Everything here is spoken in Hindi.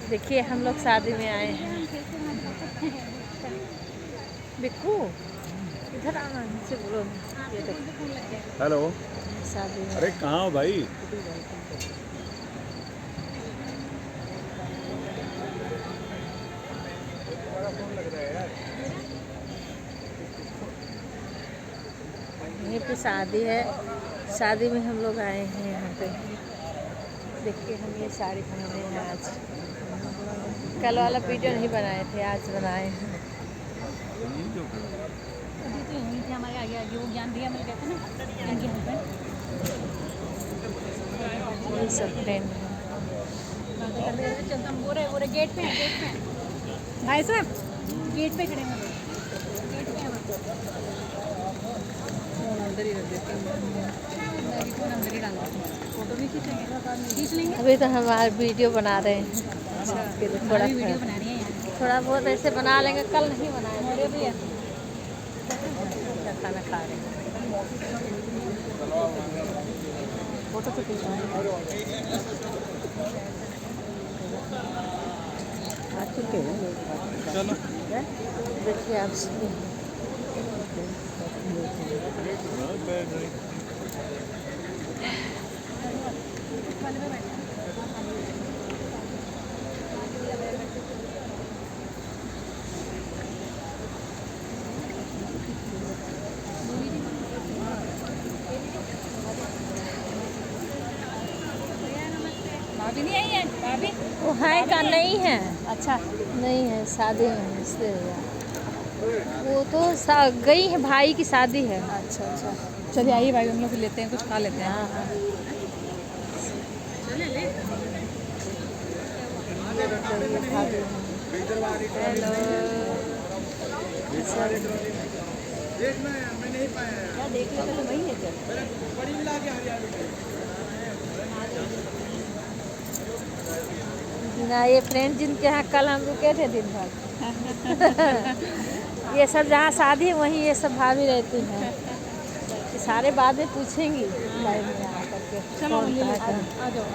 देखिए हम लोग शादी में आए हैं। बिक्कू इधर आना, नीचे बोलो। ये देखो हेलो। शादी में। अरे कहाँ हो भाई? यहीं पे शादी है। शादी में हम लोग आए हैं यहाँ पे। देखिए हम ये साड़ी पहने हैं आज। कल वाला वीडियो नहीं बनाए थे, आज बनाए हैं। अभी तो यहीं थे हमारे आगे आगे, वो ज्ञान दिया मिल गया था ना इनके हस्बैंड। ये सब फ्रेंड हैं। चलता हम वो रहे गेट पे भाई साहब गेट पे खड़े हैं गेट पे अंदर ही रख देते हैं। फोन अंदर ही डाल देते हैं, फोटो भी खींच लेंगे। अभी तो हम वीडियो बना रहे हैं। इसके लिए थोड़ा वीडियो बना रही है यार, थोड़ा बहुत ऐसे बना लेंगे। कल नहीं बनाए मोरे भैया खाना खा रहे हैं। फोटो तो आ चुके हैं। चलो देखिए आप भाभी नहीं आई है भाभी। वो है का नहीं है, अच्छा नहीं है शादी में इसलिए। वो तो गई है, भाई की शादी है। अच्छा अच्छा चलिए आइए भाई, हम लोग भी लेते हैं, कुछ खा लेते हैं। हाँ हाँ। हेलो क्या देख लेते तो वही है क्या? ना ये फ्रेंड जिनके यहाँ कल हम रुके थे दिन भर। ये सब जहाँ शादी है वहीं ये सब भाभी रहती हैं। सारे बातें पूछेंगी लाइव में आ करके। चलो कौन ले कहाँ आ जाओ।